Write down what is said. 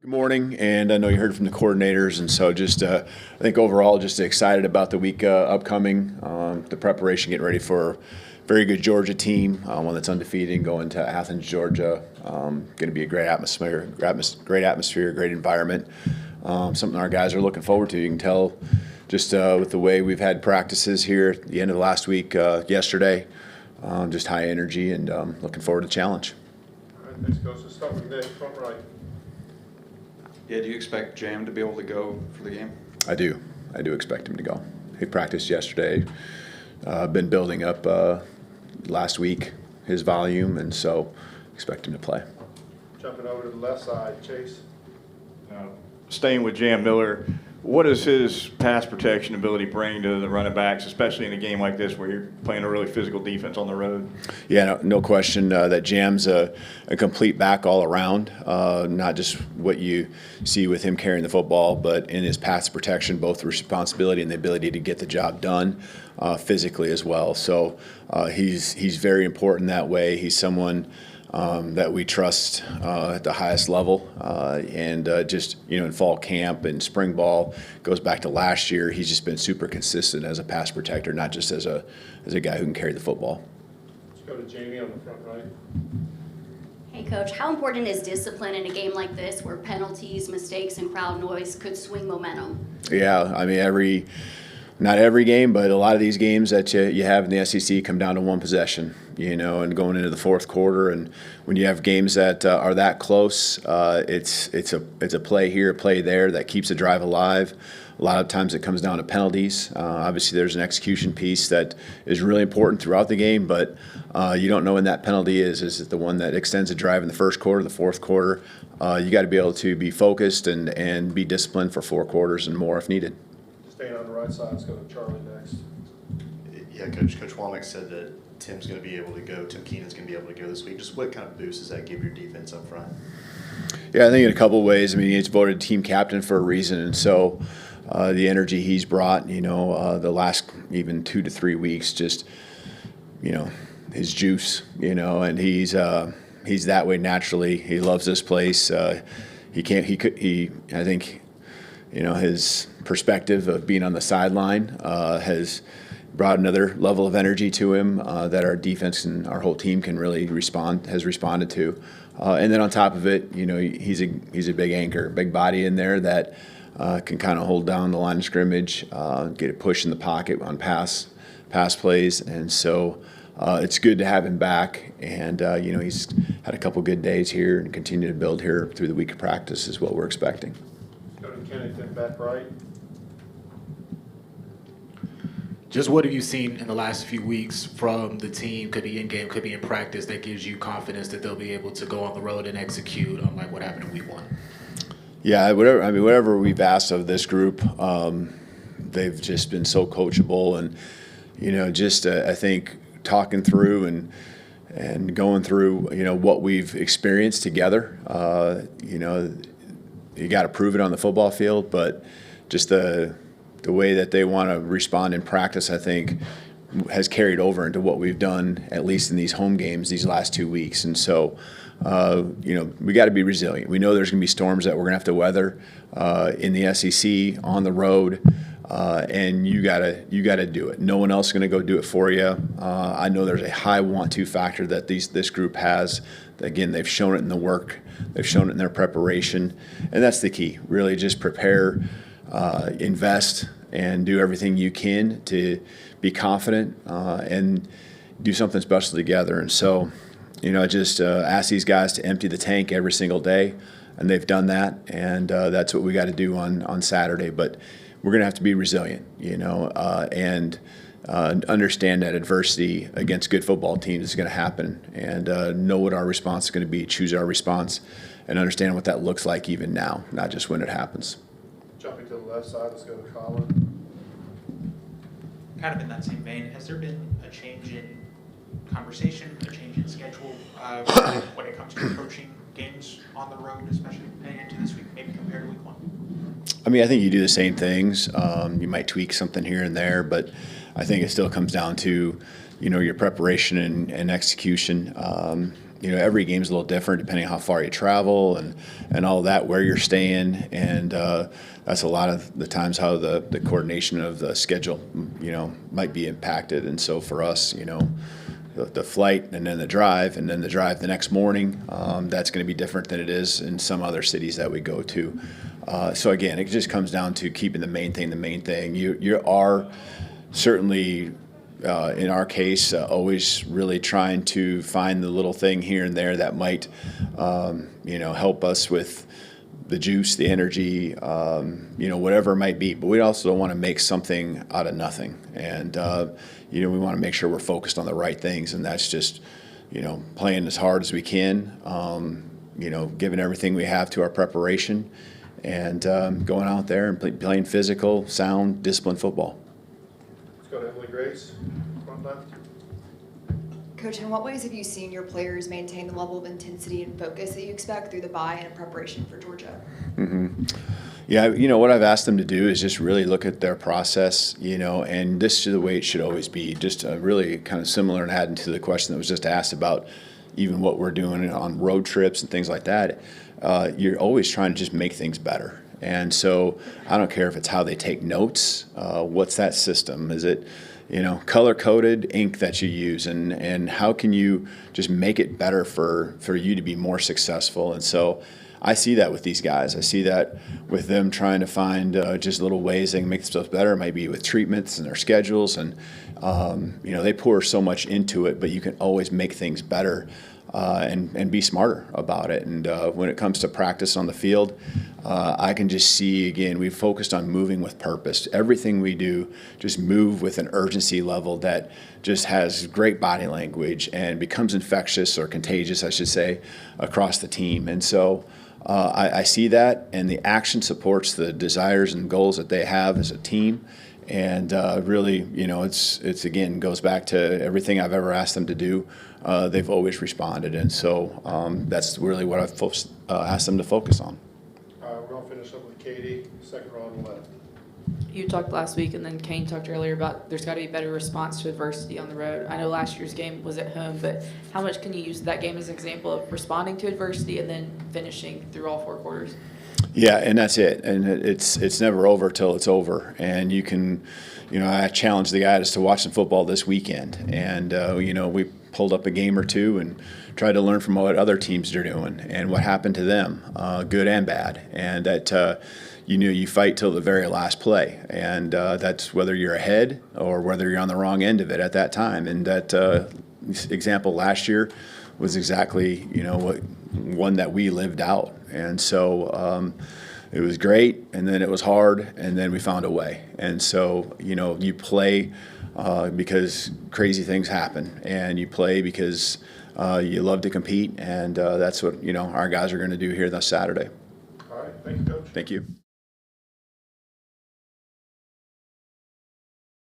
Good morning, and I know you heard from the coordinators, and so just I think overall just excited about the week upcoming, the preparation, getting ready for a very good Georgia team, one that's undefeated, going to Athens, Georgia. Going to be a great atmosphere, great environment. Something our guys are looking forward to. You can tell just with the way we've had practices here at the end of the last week, yesterday, just high energy and looking forward to the challenge. All right, thanks, Coach. Let's start with Nick, front right. Yeah, do you expect Jam to be able to go for the game? I do. I do expect him to go. He practiced yesterday. Been building up last week his volume, and so expect him to play. Jumping over to the left side, Chase. Staying with Jam Miller, what does his pass protection ability bring to the running backs, especially in a game like this where you're playing a really physical defense on the road? Yeah, no question that Jam's a complete back all around, not just what you see with him carrying the football, but in his pass protection, both the responsibility and the ability to get the job done physically as well. So he's very important that way. He's someone that we trust at the highest level, and just in fall camp and spring ball, goes back to last year. He's just been super consistent as a pass protector, not just as a guy who can carry the football. Let's go to Jamie on the front right. Hey, Coach, how important is discipline in a game like this where penalties, mistakes, and crowd noise could swing momentum? Yeah, I mean, not every game, but a lot of these games that you have in the SEC come down to one possession, and going into the fourth quarter. And when you have games that are that close, it's a play here, a play there that keeps the drive alive. A lot of times it comes down to penalties. Obviously, there's an execution piece that is really important throughout the game, but you don't know when that penalty is. Is it the one that extends the drive in the first quarter, the fourth quarter? You got to be able to be focused and be disciplined for 4 quarters and more if needed. Staying on the right side, let's go to Charlie next. Yeah, Coach Womack said that Tim's going to be able to go, Tim Keenan's going to be able to go this week. Just what kind of boost does that give your defense up front? Yeah, I think in a couple of ways. I mean, he's voted team captain for a reason, and so the energy he's brought, the last even 2 to 3 weeks, just, his juice, and he's that way naturally. He loves this place. I think, his perspective of being on the sideline has brought another level of energy to him that our defense and our whole team can really has responded to. And then on top of it, he's a big anchor, big body in there that can kind of hold down the line of scrimmage, get a push in the pocket on pass plays, and so it's good to have him back. And he's had a couple good days here and continue to build here through the week of practice is what we're expecting. Go to Kennington, back right. Just what have you seen in the last few weeks from the team, could be in game, could be in practice, that gives you confidence that they'll be able to go on the road and execute unlike what happened in week 1? Yeah, whatever we've asked of this group, they've just been so coachable, and I think talking through and going through what we've experienced together. You got to prove it on the football field, but just the way that they want to respond in practice, I think, has carried over into what we've done, at least in these home games, these last 2 weeks. And so, we got to be resilient. We know there's going to be storms that we're going to have to weather in the SEC, on the road, and you got to do it. No one else is going to go do it for you. I know there's a high want-to factor that this group has. Again, they've shown it in the work. They've shown it in their preparation, and that's the key. Really just prepare, invest, and do everything you can to be confident and do something special together. And so, just ask these guys to empty the tank every single day, and they've done that, and that's what we got to do on Saturday. But we're going to have to be resilient, and understand that adversity against good football teams is going to happen, and know what our response is going to be, choose our response, and understand what that looks like even now, not just when it happens. Jumping to the left side, let's go to Colin. Kind of in that same vein, has there been a change in conversation, a change in schedule when it comes to approaching games on the road, especially heading into this week, maybe compared to week 1? I mean, I think you do the same things. You might tweak something here and there, but I think it still comes down to, your preparation and execution. every game's a little different depending on how far you travel and all that, where you're staying, and that's a lot of the times how the coordination of the schedule, might be impacted. And so for us, the flight and then the drive the next morning, that's going to be different than it is in some other cities that we go to. So again, it just comes down to keeping the main thing. You are certainly, in our case, always really trying to find the little thing here and there that might, help us with the juice, the energy, whatever it might be. But we also don't want to make something out of nothing. And, we want to make sure we're focused on the right things. And that's just, playing as hard as we can, giving everything we have to our preparation, and going out there and playing physical, sound, disciplined football. Let's go to Emily Grace, front left. Coach, in what ways have you seen your players maintain the level of intensity and focus that you expect through the bye and preparation for Georgia? Mm-hmm. Yeah, what I've asked them to do is just really look at their process, and this is the way it should always be. Just really kind of similar and adding to the question that was just asked about even what we're doing on road trips and things like that. You're always trying to just make things better. And so I don't care if it's how they take notes. What's that system? Is it, color-coded ink that you use? And how can you just make it better for you to be more successful? And so I see that with these guys. I see that with them trying to find just little ways they can make themselves better. It might be with treatments and their schedules. And, they pour so much into it, but you can always make things better. And be smarter about it. And when it comes to practice on the field, I can just see, again, we've focused on moving with purpose. Everything we do, just move with an urgency level that just has great body language and becomes infectious or contagious, I should say, across the team. And so I see that, and the action supports the desires and goals that they have as a team. And really, it's again, goes back to everything I've ever asked them to do. They've always responded. And so that's really what I've asked them to focus on. We're going to finish up with Katie, second row on the left. You talked last week, and then Kane talked earlier about there's got to be better response to adversity on the road. I know last year's game was at home, but how much can you use that game as an example of responding to adversity and then finishing through all 4 quarters? Yeah, and that's it. And it's never over till it's over. And you can, I challenged the guys to watch some football this weekend. And, we pulled up a game or two and tried to learn from what other teams are doing and what happened to them, good and bad. And that, you fight till the very last play. And that's whether you're ahead or whether you're on the wrong end of it at that time. And that example last year was exactly, one that we lived out. And so it was great, and then it was hard, and then we found a way. And so, you play because crazy things happen, and you play because you love to compete, and that's what, our guys are going to do here this Saturday. All right, thank you, Coach. Thank you.